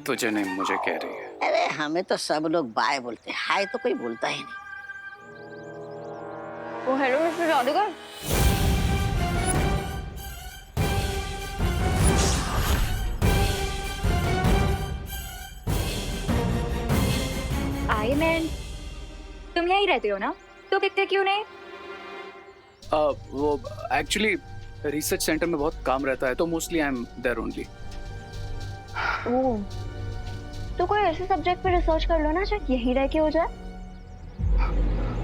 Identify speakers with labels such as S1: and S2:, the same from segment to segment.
S1: तुझे नहीं मुझे कह रही है।
S2: अरे हमें तो सब लोग बाय बोलते हैं, हाय तो कोई बोलता ही नहीं।
S3: ओ हेलो मिस्टर जादूगर। आई मैन, तुम यहीं रहते हो ना? तो दिखते क्यों नहीं?
S1: वो एक्चुअली रिसर्च सेंटर में बहुत काम रहता है तो mostly I am there only.
S3: Oh, तो कोई ऐसे सब्जेक्ट पे रिसर्च कर लो ना जो यहीं रह के हो जाए।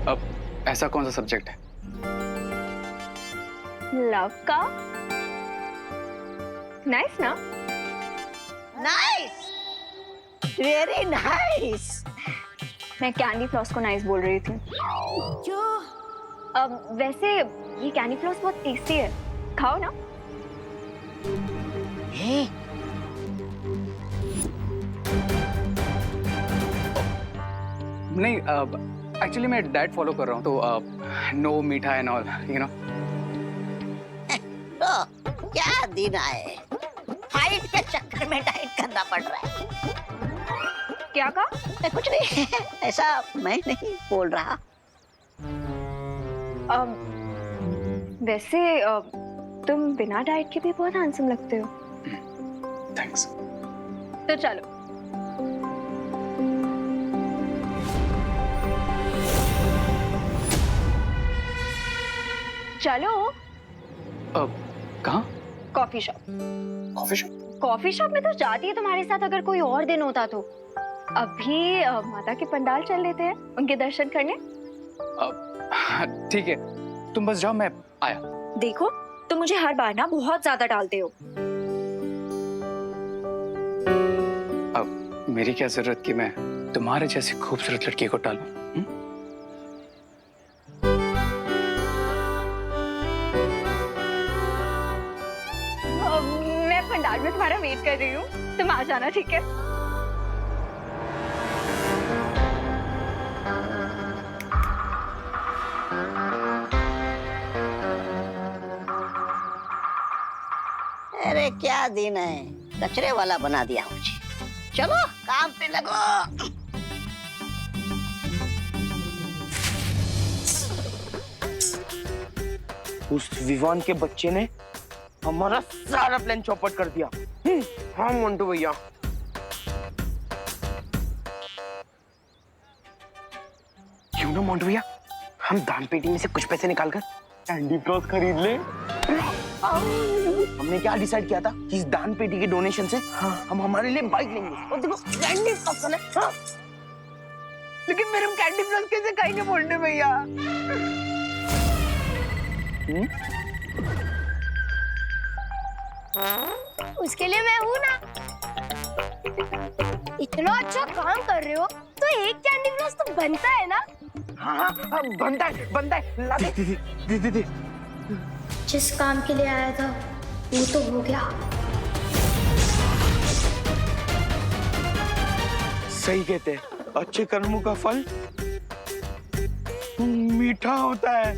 S1: अब ऐसा कौन सा सब्जेक्ट है?
S3: लव का। नाइस ना?
S2: Nice, very nice.
S3: मैं कैंडी फ्लॉस को नाइस बोल रही थी। अब वैसे ये कैंडी फ्लॉस बहुत टेस्टी है, खाओ ना।
S2: हे,
S1: नहीं, एक्चुअली मैं डाइट फॉलो कर रहा हूँ तो नो मीठा एंड ऑल, यू नो।
S2: तो क्या दिन आए, फाइट के चक्कर में डाइट करना पड़ रहा है।
S3: क्या कहा?
S2: कुछ नहीं, ऐसा मैं नहीं बोल रहा।
S3: वैसे तुम बिना डाइट के भी बहुत हैंडसम लगते हो।
S1: थैंक्स।
S3: तो चलो। चलो।
S1: कहाँ?
S3: Coffee shop.
S1: Coffee shop?
S3: Coffee shop में तो जाती है तुम्हारे साथ अगर कोई और दिन होता तो। अभी माता के पंडाल चल लेते हैं, उनके दर्शन करने।
S1: ठीक है, तुम बस जाओ, मैं आया।
S3: देखो, तुम मुझे हर बार ना बहुत ज्यादा डालते हो।
S1: अब मेरी क्या जरूरत कि मैं तुम्हारे जैसी खूबसूरत लड़की को टालूं?
S3: मैं पंडाल में तुम्हारा वेट कर रही हूँ, तुम आ जाना, ठीक है?
S2: अरे क्या दिन है, कचरे वाला बना दिया मुझे। चलो काम पे लगो।
S4: उस विवान के बच्चे ने हमारा सारा प्लान चौपट कर दिया। हाँ मंटू भैया। क्यों ना मंटू भैया, हम दान पेटी में से कुछ पैसे निकालकर कैंडी फ्लॉस खरीद ले। हमने क्या डिसाइड किया था कि इस दान पेटी के डोनेशन से हम हमारे लिए बाइक लेंगे और देखो कैंडी फ्लॉस है। हाँ? लेकिन फिर हम कैंडी फ्लॉस कैसे खाएंगे मंटू भैया?
S5: उसके लिए मैं हूँ ना। इतना अच्छा काम कर रहे हो तो एक कैंडी फ्लॉस तो बनता है ना।
S4: हाँ बनता है ला दे।
S5: जिस काम के लिए आया था वो तो हो गया।
S4: सही कहते हैं, अच्छे कर्मों का फल मीठा होता है।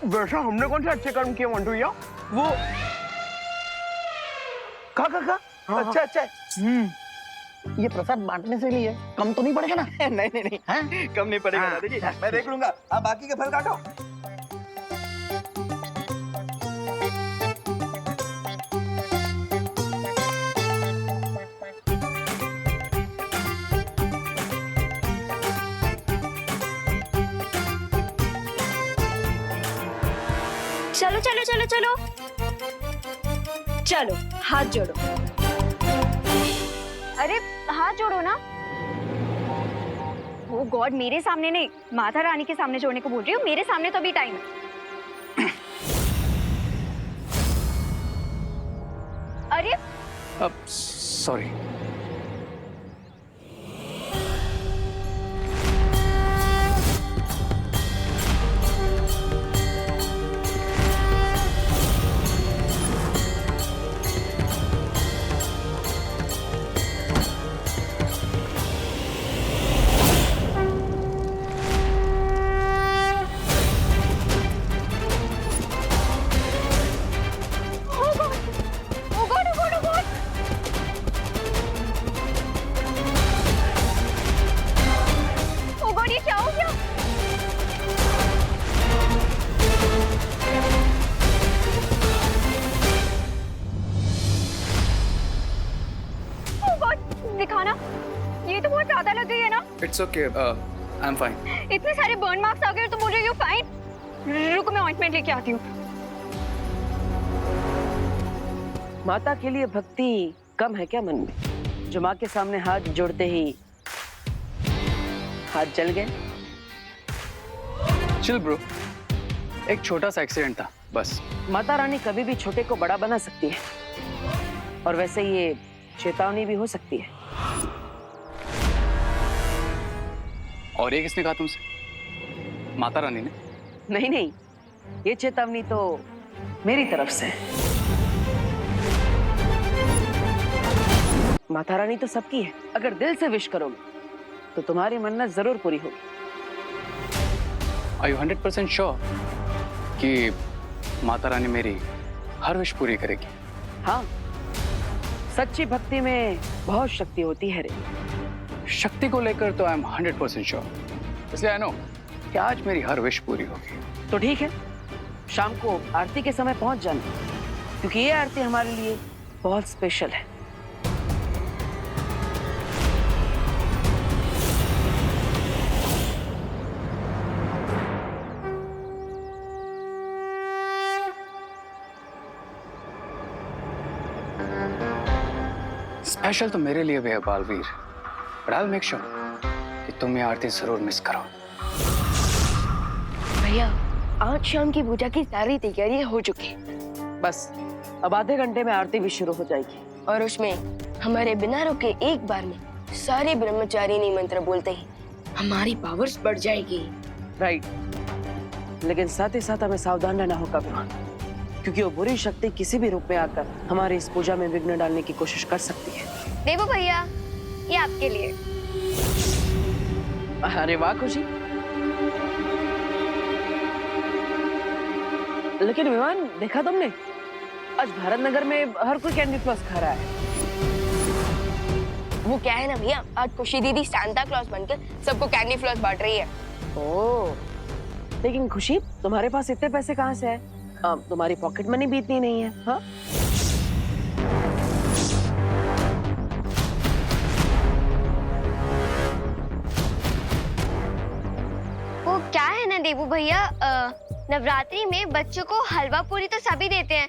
S4: वैसा हमने कौन से अच्छे कर्म किए मंटू भैया? वो का अच्छा
S2: ये प्रसाद बांटने से लिए कम तो नहीं पड़ेगा ना?
S4: नहीं कम नहीं पड़ेगा दादा जी, मैं देख लूंगा। आप बाकी के फल काटो।
S3: चलो चलो चलो चलो चलो, हाथ जोड़ो। अरे हाथ जोड़ो ना। ओ गॉड, मेरे सामने नहीं, माता रानी के सामने जोड़ने को बोल रही हूँ। मेरे सामने तो अभी टाइम है। अरे
S1: अब sorry. It's okay, I am fine.
S3: इतने सारे बर्न मार्क्स आ गए तो बोल रही हो फाइन? रुको मैं ऑइंटमेंट लेके आती हूँ.
S6: माता के लिए भक्ति कम है क्या मन में, जो माँ के सामने हाथ जोड़ते ही हाथ जल गए?
S1: चिल ब्रो, एक छोटा सा एक्सीडेंट था बस.
S6: माता रानी कभी भी छोटे को बड़ा बना सकती है, और वैसे ये चेतावनी भी हो सकती है.
S1: और ये किसने कहा तुमसे? माता रानी ने?
S6: नहीं नहीं, ये चेतावनी तो मेरी तरफ से है. माता रानी तो सबकी है, अगर दिल से विश करोगे तो तुम्हारी मन्नत जरूर पूरी होगी.
S1: Are you 100% श्योर कि माता रानी मेरी हर विश पूरी करेगी?
S6: हाँ, सच्ची भक्ति में बहुत शक्ति होती है रे.
S1: शक्ति को लेकर तो आई एम 100% श्योर. इसलिए आई नो कि आज मेरी हर विश पूरी होगी.
S6: तो ठीक है, शाम को आरती के समय पहुंच जाना, क्योंकि ये आरती हमारे लिए बहुत स्पेशल है.
S1: स्पेशल तो मेरे लिए भी है Baalveer, but I will make sure कि तुम ये आरती जरूर मिस करो.
S7: भैया, आज शाम की पूजा की सारी तैयारी हो चुकी है
S6: बस अब आधे घंटे में आरती भी शुरू हो जाएगी.
S7: और उसमें हमारे बिना रुके एक बार में सारे ब्रह्मचारिणी मंत्र बोलते ही हमारी पावर्स बढ़ जाएगी.
S6: राइट, लेकिन साथ ही साथ हमें सावधान रहना होगा विमान, क्योंकि वो बुरी शक्ति किसी भी रूप में आकर हमारी इस पूजा में विघ्न डालने की कोशिश कर सकती है.
S3: देवो भैया, ये आपके लिए.
S6: अरे वाह खुशी. लेकिन विमान, देखा तुमने, आज भारत नगर में हर कोई कैंडी फ्लॉस खा रहा है.
S7: वो क्या है ना भैया, आज खुशी दीदी सांता क्लॉज बनकर सबको कैंडी फ्लॉस बांट रही है.
S6: ओह, लेकिन खुशी, तुम्हारे पास इतने पैसे कहाँ से है? तुम्हारी पॉकेट मनी भी इतनी नहीं है. हाँ,
S3: वो क्या है ना देवू भैया, नवरात्रि में बच्चों को हलवा पूरी तो सभी देते हैं,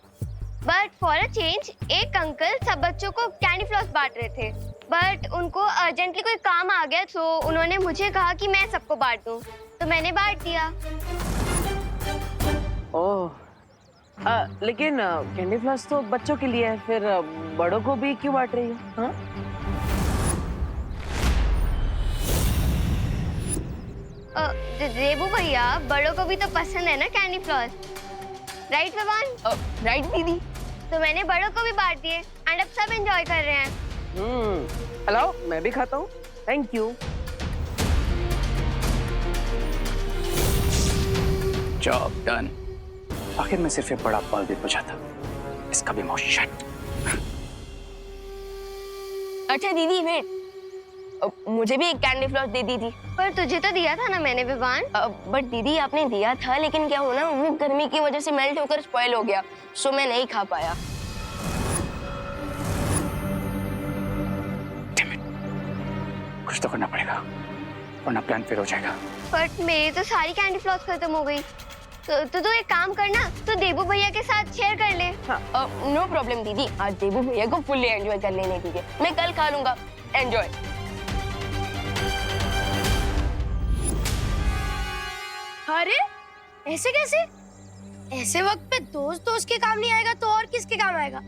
S3: बट फॉर अ चेंज एक अंकल सब बच्चों को कैंडी फ्लॉस बांट रहे थे, बट उनको अर्जेंटली कोई काम आ गया तो उन्होंने मुझे कहा कि मैं सबको बांट दूं, तो मैंने बांट दिया.
S6: ओह, लेकिन कैंडी फ्लॉस तो बच्चों के लिए है, फिर बड़ों को भी क्यों बांट रही हो? हाँ?
S3: देवू भैया, बड़ों को भी तो पसंद है ना candy floss, right Vivaan?
S7: Right दीदी.
S3: तो मैंने बड़ों को भी बांट दिए एंड अब सब एंजॉय कर रहे हैं.
S6: हेलो, मैं भी खाता हूँ. Thank you.
S1: Job done. आखिर में सिर्फ एक बड़ा बल भी बचा था, इसका भी माउथ शट.
S7: अच्छा दीदी वेट, मुझे भी एक कैंडी फ्लॉस दे दी थी.
S3: पर तुझे तो दिया था ना मैंने विवान.
S7: बट दीदी आपने दिया था, लेकिन क्या हुआ ना, वो गर्मी की वजह से मेल्ट होकर स्पॉइल हो गया, सो मैं नहीं खा पाया.
S1: कुछ तो करना पड़ेगा, वरना प्लान फेल हो जाएगा.
S3: बट मेरी तो सारी कैंडी फ्लॉस खत्म हो गई. तो तू एक काम करना, तो देवू भैया के साथ शेयर कर ले.
S7: नो प्रॉब्लम दीदी, आज देवू भैया को फुल्ली एंजॉय कर लेने दीजिए, मैं कल खा लूंगा. एंजॉय.
S5: अरे ऐसे कैसे? ऐसे वक्त पे दोस्त दोस्त के काम नहीं आएगा तो और किसके काम आएगा?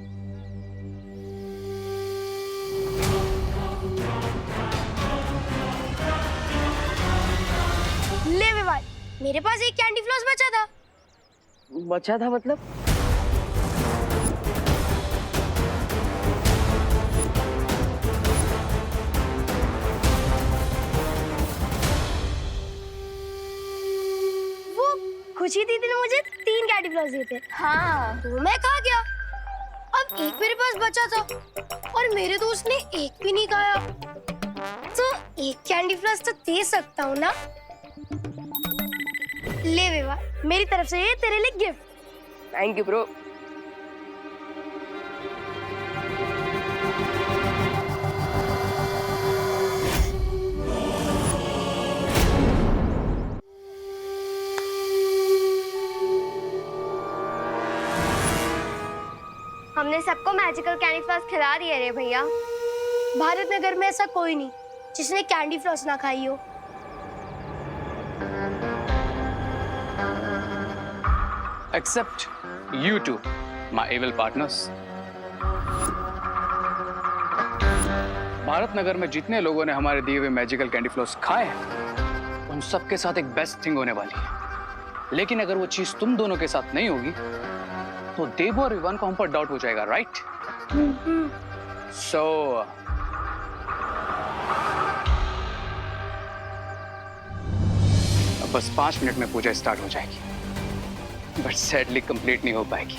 S5: ले विवाद, मेरे पास एक कैंडी फ्लॉस बचा था.
S6: बचा था मतलब?
S5: वो खुशी दीदी ने मुझे 3 कैंडी फ्लॉस दिए थे. हाँ, तो मैं खा गया. अब एक मेरे पास बचा था और मेरे दोस्त ने एक भी नहीं खाया, तो एक कैंडी फ्लॉस तो दे सकता हूँ ना. ले विवा, मेरी तरफ से ये तेरे लिए गिफ्ट.
S7: Thank you bro.
S3: हमने सबको मैजिकल कैंडी फ्लॉस खिला दिया रे भैया।
S5: भारत नगर में ऐसा कोई नहीं जिसने कैंडी फ्लॉस ना खाई हो।
S1: Except you two, my evil partners. Bharat Nagar में जितने लोगों ने हमारे दिए हुए मैजिकल कैंडी फ्लॉस खाए हैं, उन सबके साथ एक बेस्ट थिंग होने वाली है। लेकिन अगर वो चीज तुम दोनों के साथ नहीं होगी, तो देवू और विवान को हम पर डाउट हो जाएगा, राइट? सो बस 5 मिनट में पूजा स्टार्ट हो जाएगी, बट सैडली कंप्लीट नहीं हो पाएगी,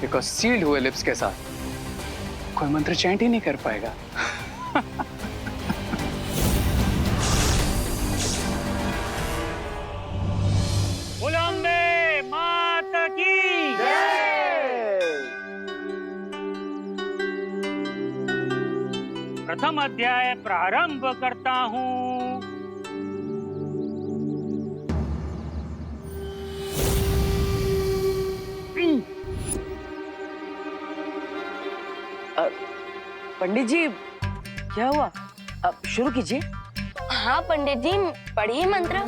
S1: बिकॉज सील्ड हुए लिप्स के साथ कोई मंत्र चैंट ही नहीं कर पाएगा।
S8: बुलंदे माता की प्रथम अध्याय प्रारंभ करता हूँ।
S6: पंडित जी क्या हुआ? अब शुरू कीजिए।
S7: हाँ पंडित जी, पढ़िए मंत्र।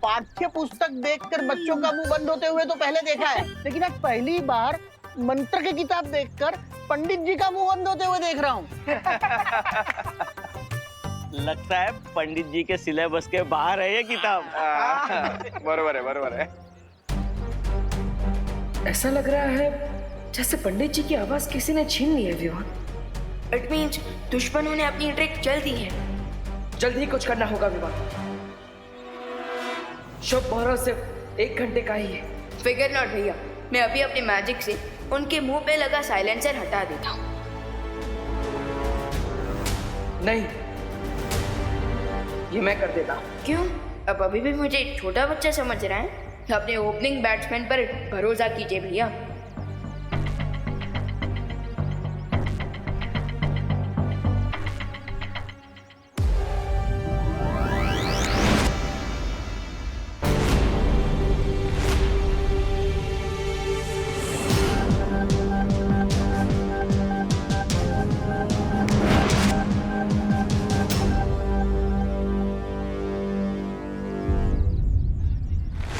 S4: पाठ्य पुस्तक देखकर बच्चों का मुंह बंद होते हुए तो पहले देखा है, लेकिन आज पहली बार मंत्र की किताब देखकर पंडित जी का मुंह बंद होते हुए देख रहा हूँ।
S9: लगता है पंडित जी के सिलेबस के बाहर है ये किताब।
S10: बरोबर है।
S6: ऐसा लग रहा है जैसे पंडित जी की आवाज किसी ने छीन ली है विवान।
S7: इट मीन्स दुश्मनों ने अपनी ट्रिक चल दी है।
S6: जल्दी ही कुछ करना होगा विवान। शुभ मुहूर्त सिर्फ 1 घंटे का ही है।
S7: फिगर नॉट भैया, मैं अभी अपने मैजिक से उनके मुंह पे लगा साइलेंसर हटा देता हूँ।
S6: नहीं, ये मैं कर देता हूँ।
S7: क्यों? अब अभी भी मुझे छोटा बच्चा समझ रहा है? अपने ओपनिंग बैट्समैन पर भरोसा कीजिए भैया।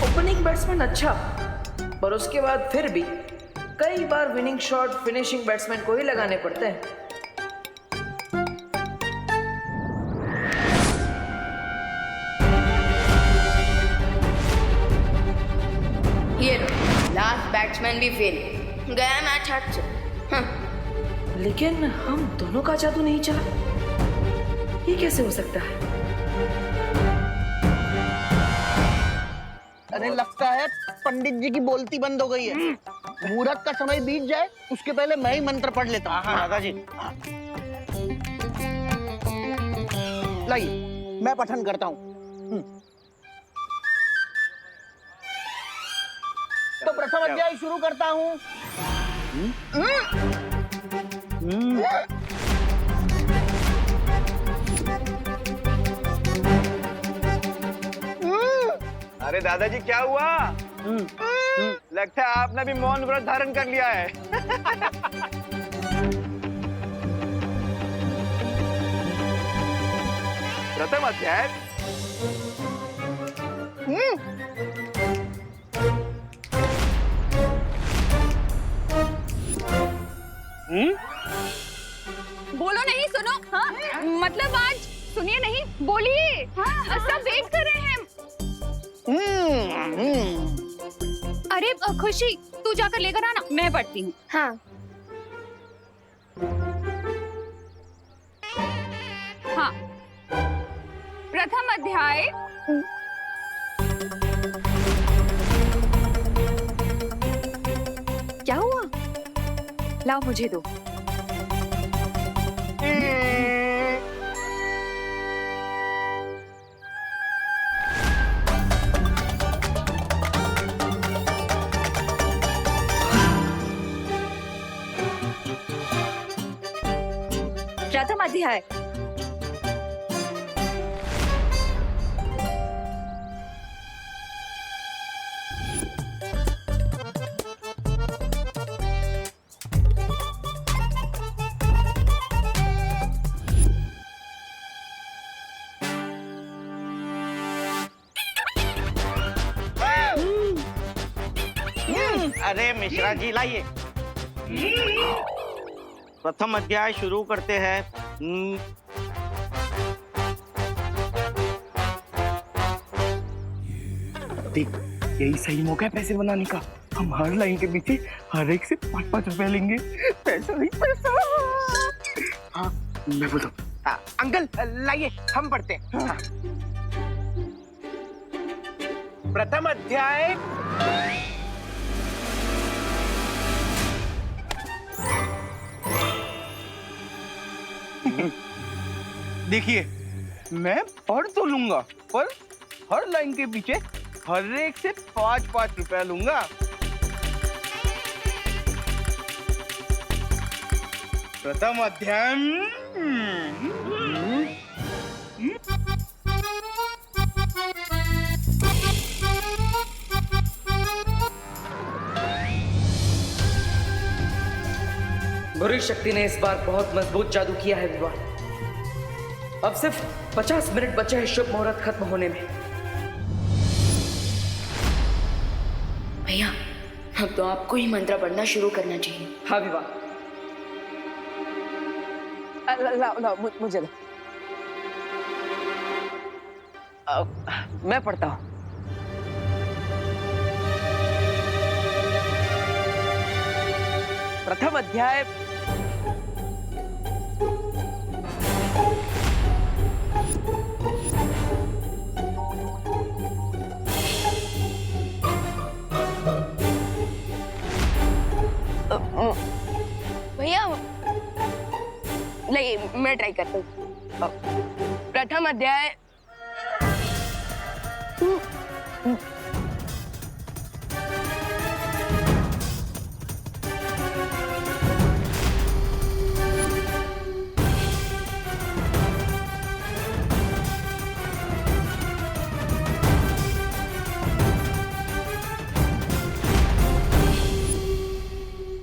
S6: ओपनिंग बैट्समैन अच्छा, पर उसके बाद फिर भी कई बार विनिंग शॉट फिनिशिंग बैट्समैन को ही लगाने पड़ते हैं।
S7: ये लो, लास्ट बैट्समैन भी फेल, गया मैच हाथ से।
S6: लेकिन हम दोनों का जादू नहीं चला, ये कैसे हो सकता है?
S4: अरे लगता है पंडित जी की बोलती बंद हो गई है। मुहूर्त का समय बीत जाए उसके पहले मैं ही मंत्र पढ़ लेता हूँ।
S9: हाँ दादाजी।
S4: लाइए मैं पठन करता हूँ। तो प्रथम अध्याय शुरू करता हूँ।
S10: अरे दादाजी क्या हुआ? लगता है आपने भी मौन व्रत धारण कर लिया है। प्रथम अध्याय।
S11: बोलो नहीं, सुनो। हाँ? मतलब आज सुनिए नहीं, बोलिए। हाँ? सब वेट कर रहे हैं। अरे खुशी, तू जाकर लेकर आना, मैं पढ़ती हूँ।
S3: हाँ।
S11: हाँ, प्रथम अध्याय। क्या हुआ? लाओ मुझे दो। प्रथम अध्याय।
S9: अरे मिश्रा जी लाइए। प्रथम अध्याय शुरू करते हैं।
S4: देख, यही सही मौका है पैसे बनाने का। हम हर लाइन के पीछे हर एक से 5-5 रुपए लेंगे। पैसा ही पैसा। हाँ, मैं बोलता हूँ। अंकल लाइए, हम पढ़ते हैं। हाँ। प्रथम अध्याय। देखिए, मैं पढ़ तो लूंगा, पर हर लाइन के पीछे हर एक से 5-5 रुपया लूंगा। प्रथम अध्याय।
S6: बुरी शक्ति ने इस बार बहुत मजबूत जादू किया है विवान। अब सिर्फ 50 मिनट बचे हैं शुभ मुहूर्त खत्म होने में।
S7: भैया, अब तो आपको ही मंत्र पढ़ना शुरू करना चाहिए।
S6: हाँ विवान। लाओ, मुझे दो। मैं पढ़ता हूँ। प्रथम अध्याय।
S7: भैया नहीं, मैं ट्राई करता हूँ। प्रथम अध्याय।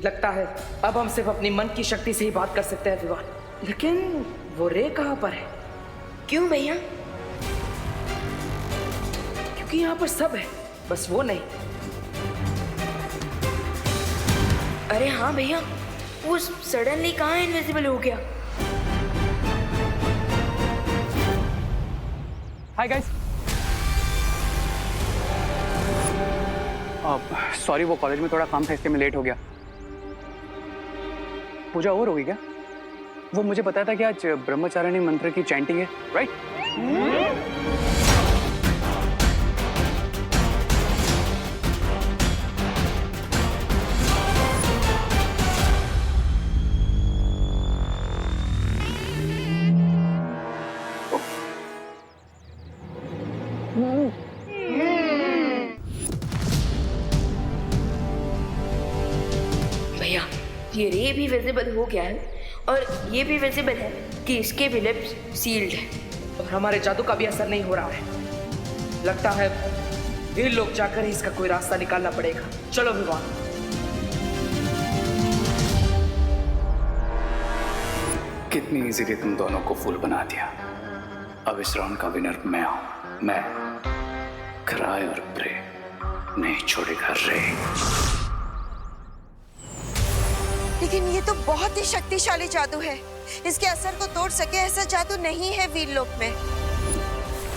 S6: लगता है अब हम सिर्फ अपनी मन की शक्ति से ही बात कर सकते हैं विवान। लेकिन वो रे कहाँ पर है?
S7: क्यों भैया?
S6: क्योंकि यहाँ पर सब है, बस वो नहीं।
S7: अरे हाँ भैया, वो सडनली कहाँ इनविजिबल हो गया?
S1: Hi guys. सॉरी, वो कॉलेज में थोड़ा काम था इसलिए मैं लेट हो गया। पूजा और होगी क्या? वो मुझे बताया था कि आज ब्रह्मचारिणी मंत्र की चैंटिंग है, राइट?
S7: भैया, ये रे भी विजिबल हो गया है और ये भी विजिबल है कि इसके भी लिप्स सील्ड है
S6: और हमारे जादू का भी असर नहीं हो रहा है। लगता है ये लोग जाकर ही इसका कोई रास्ता निकालना पड़ेगा। चलो विवान।
S1: कितनी इजीली तुम दोनों को फूल बना दिया। अब इस राउंड का विनर मैं हूं। मैं क्राई और प्रे नहीं छोड़ेगा रे।
S12: लेकिन ये तो बहुत ही शक्तिशाली जादू है। इसके असर को तोड़ सके ऐसा जादू नहीं है वीरलोक में।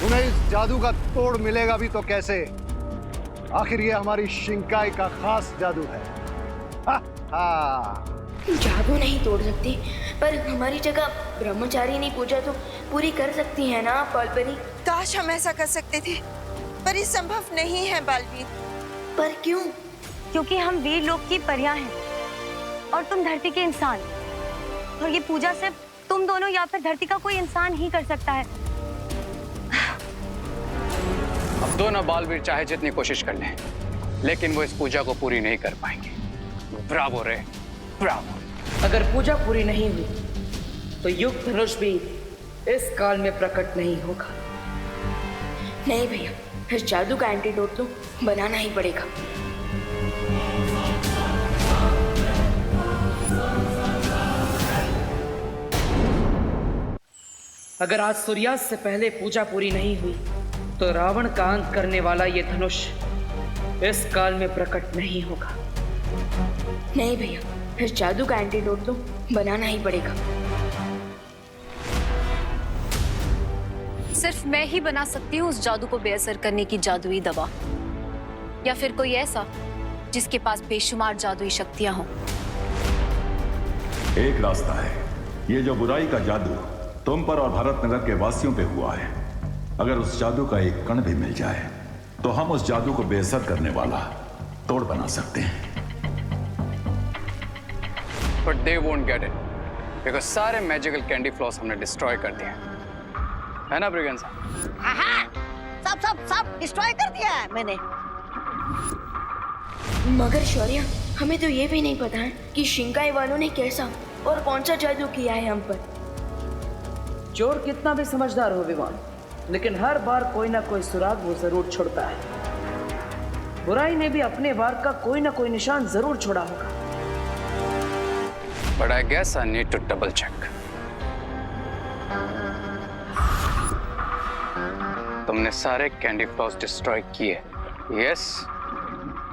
S13: उन्हें इस जादू का तोड़ मिलेगा भी तो कैसे? आखिर ये हमारी शिंकाई का खास जादू है। हा, हा।
S7: जादू नहीं तोड़ सकती, पर हमारी जगह ब्रह्मचारिणी पूजा तो पूरी कर सकती है ना पॉलपरी?
S12: काश हम ऐसा कर सकते थे, पर ये संभव नहीं है बालवीर।
S7: पर क्यों?
S5: क्योंकि हम वीरलोक की परियां हैं और तुम धरती के इंसान, और ये पूजा सिर्फ तुम दोनों या फिर धरती का कोई इंसान ही कर सकता है।
S1: अब दोनों बालवीर चाहे जितनी कोशिश कर लें, लेकिन वो इस पूजा को पूरी नहीं कर पाएंगे। ब्रावो रे, ब्रावो।
S6: अगर पूजा पूरी नहीं हुई तो युग धनुष भी इस काल में प्रकट नहीं होगा।
S7: नहीं भैया, इस जादू का एंटीडोट तो बनाना ही पड़ेगा।
S6: अगर आज सूर्यास्त से पहले पूजा पूरी नहीं हुई तो रावण का अंत करने वाला ये धनुष इस काल में प्रकट नहीं होगा।
S7: नहीं भैया, इस जादू का एंटीडोट तो बनाना ही पड़ेगा।
S11: सिर्फ मैं ही बना सकती हूँ उस जादू को बेअसर करने की जादुई दवा, या फिर कोई ऐसा जिसके पास बेशुमार जादुई शक्तियां हों।
S14: एक रास्ता है, ये जो बुराई का जादू तुम पर और भारत नगर के वासियों पे हुआ है, अगर उस जादू का एक कण भी मिल जाए तो हम उस जादू को बेअसर करने वाला तोड़ बना सकते हैं।
S1: But they won't get it, because सारे मैजिकल कैंडी फ्लॉस हमने डिस्ट्रॉय कर दिए है ना ब्रिगेंसा?
S2: सब डिस्ट्रॉय कर दिया है मैंने।
S7: मगर शौर्य, हमें तो ये भी नहीं पता है कि शिंकाई वालों ने कैसा और कौन सा जादू किया है हम पर।
S6: चोर कितना भी समझदार हो विमान, लेकिन हर बार कोई ना कोई सुराग वो जरूर छोड़ता है। बुराई ने भी अपने वार का कोई ना कोई निशान जरूर छोड़ा होगा।
S1: But I guess I need to double check. तुमने सारे कैंडी फ्लॉस डिस्ट्रॉय किए, yes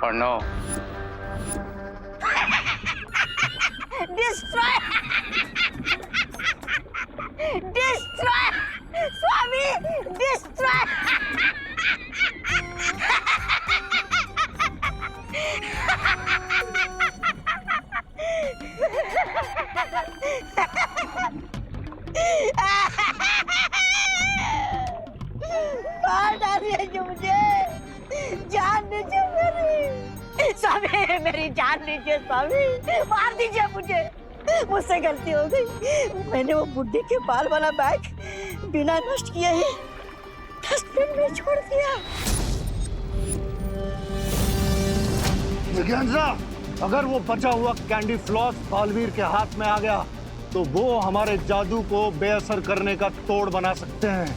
S1: or no?
S2: Destroy Swami, destroy. मार डालिए जो मुझे, जान दीजिए मेरी स्वामी, मेरी जान लीजिए स्वामी, मार दीजिए मुझे, मुझसे गलती हो गई। मैंने वो बुड्ढे के बाल वाला बैग बिना नष्ट किए ही डस्टबिन में छोड़ दिया।
S13: जिज्ञासा, अगर वो बचा हुआ कैंडी फ्लॉस बालवीर के हाथ में आ गया तो वो हमारे जादू को बेअसर करने का तोड़ बना सकते हैं।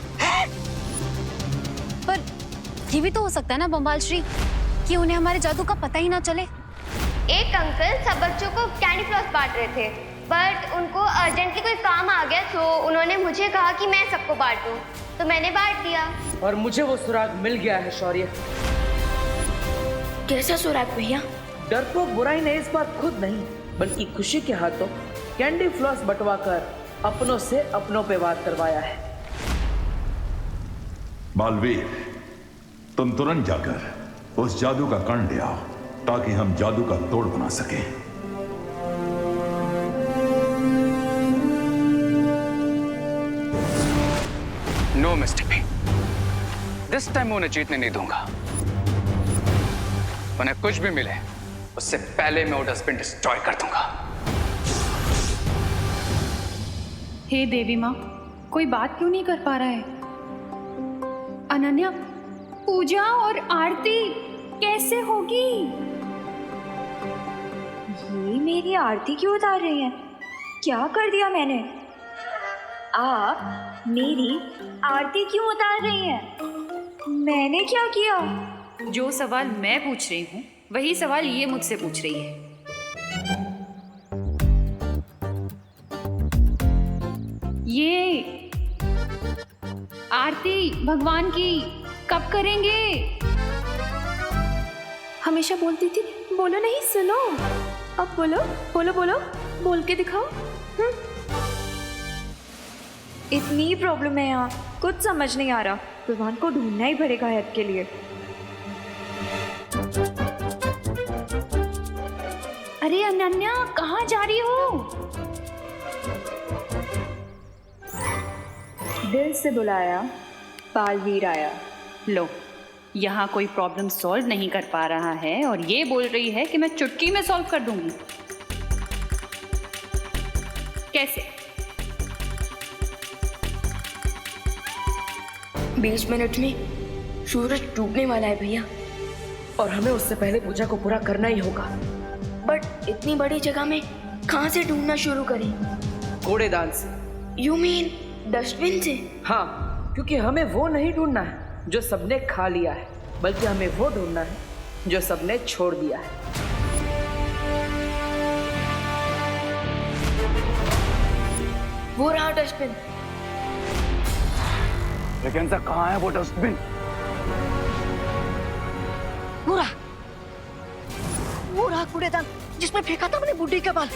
S11: पर ये भी तो हो सकता है ना बम्बाल श्री, कि उन्हें हमारे जादू का पता ही ना चले।
S3: एक अंकल सब बच्चों को कैंडी फ्लॉस बांट रहे थे, बट उनको अर्जेंटली कोई काम आ गया, तो उन्होंने मुझे कहा कि मैं सबको बांटूं, तो मैंने बांट दिया।
S6: और मुझे वो सुराग मिल गया है शौर्य।
S7: कैसा सुराग भैया?
S6: डरपोक बुराई ने इस बार खुद नहीं बल्कि खुशी के हाथों कैंडी फ्लॉस बंटवाकर अपनों से अपनों पे वार करवाया है।
S14: बालवीर, तुम तुरंत जाकर उस जादू का कण ले आओ ताकि हम जादू का तोड़ बना सकें।
S1: No mister P, this time मैं उन्हें जीतने नहीं दूंगा। उन्हें कुछ भी मिले उससे पहले मैं वो डस्टबिन डिस्ट्रॉय कर दूंगा।
S11: हे देवी माँ, कोई बात क्यों नहीं कर पा रहा है? अनन्या, पूजा और आरती कैसे होगी?
S5: ये मेरी आरती क्यों उतार रही है? क्या कर दिया मैंने? आप मेरी आरती क्यों उतार रही हैं? मैंने क्या किया?
S11: जो सवाल मैं पूछ रही हूँ वही सवाल ये मुझसे पूछ रही है। ये आरती भगवान की कब करेंगे?
S5: हमेशा बोलती थी बोलो नहीं सुनो, अब बोलो बोलो बोलो, बोल के दिखाओ। इतनी प्रॉब्लम है यहाँ, कुछ समझ नहीं आ रहा। भगवान को ढूंढना ही पड़ेगा हेल्प के लिए। अरे अनन्या, कहाँ जा रही हो? दिल से बुलाया, बालवीर आया।
S11: लो, यहाँ कोई प्रॉब्लम सॉल्व नहीं कर पा रहा है और ये बोल रही है कि मैं चुटकी में सॉल्व कर दूंगी। कैसे?
S7: 20 मिनट में सूरज डूबने वाला है भैया,
S6: और हमें उससे पहले पूजा को पूरा करना ही होगा।
S7: बट इतनी बड़ी जगह में कहाँ से ढूंढना शुरू करें?
S6: कूड़ेदान से।
S7: यू मीन डस्टबिन से?
S6: हाँ, क्योंकि हमें वो नहीं ढूंढना है जो सबने खा लिया है, बल्कि हमें वो ढूंढना है जो सबने छोड़ दिया है।
S7: वो रहा डस्टबिन।
S1: लेकिन सर कहाँ है वो डस्टबिन?
S2: पूरा पूरा कूड़ेदान जिसमें फेंका था मैंने बुड्ढी का बाल।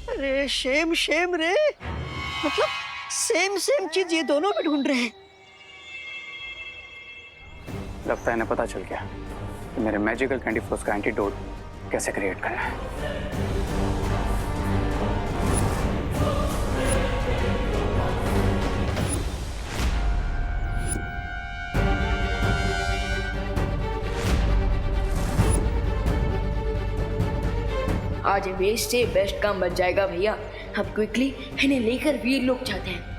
S2: अरे शेम शेम रे, मतलब सेम सेम चीज ये दोनों भी ढूंढ रहे हैं।
S1: लगता है इन्हें पता चल गया कि मेरे मैजिकल कैंडी फ्लॉस का एंटीडोट कैसे क्रिएट करना है।
S7: आज वेस्ट से बेस्ट काम बन जाएगा भैया। हम क्विकली इन्हें लेकर वीर लोग चाहते हैं।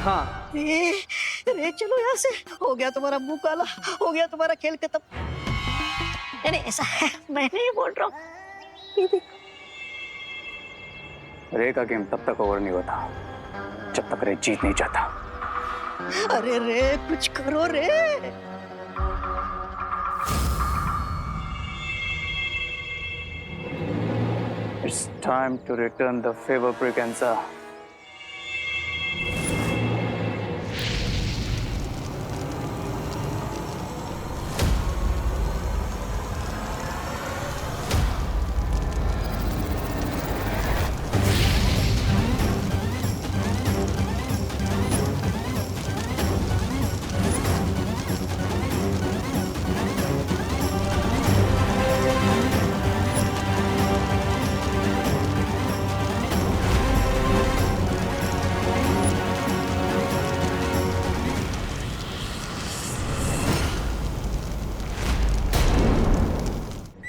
S6: हाँ
S2: रे चलो यहाँ से, हो गया तुम्हारा मुंह काला, हो गया तुम्हारा खेल खत्म। नहीं ऐसा है, मैं नहीं बोल रहा हूँ।
S1: रे का गेम तब तक ओवर नहीं होता जब तक रे जीत नहीं चाहता।
S2: अरे रे कुछ करो रे।
S1: It's time to return the favor, Briganza.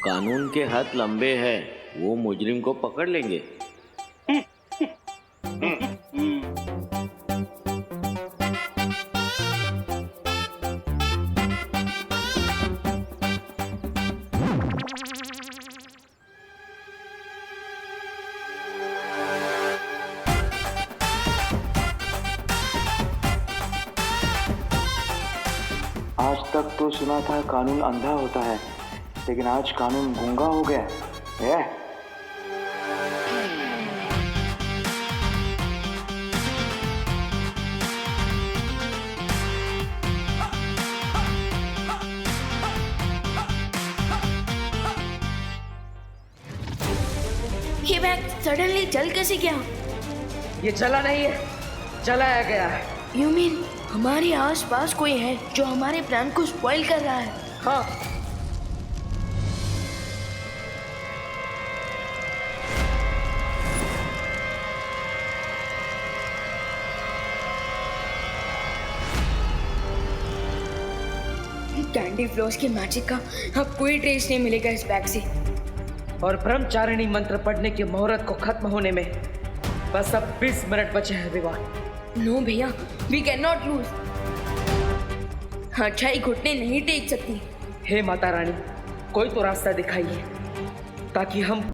S9: कानून के हाथ लंबे हैं, वो मुजरिम को पकड़ लेंगे।
S15: आज तक तो सुना था कानून अंधा होता है, लेकिन आज कानून गूंगा हो गया है।
S7: ये बैग सडनली जल कैसे गया?
S6: ये जला नहीं है, जलाया गया है।
S7: यू मीन हमारे आसपास कोई है जो हमारे प्लान को स्पॉइल कर रहा है?
S6: हाँ।
S7: कैंडी फ्लॉस के मैजिक का अब कोई ट्रेस नहीं मिलेगा इस बैग से।
S6: और ब्रह्मचारिणी मंत्र पढ़ने की मुहूर्त को खत्म होने में बस अब 20 मिनट बचे हैं विवान।
S7: नो भैया, वी कैन नॉट लूज। अच्छाई घुटने नहीं टेक सकती।
S6: हे माता रानी, कोई तो रास्ता दिखाइए ताकि हम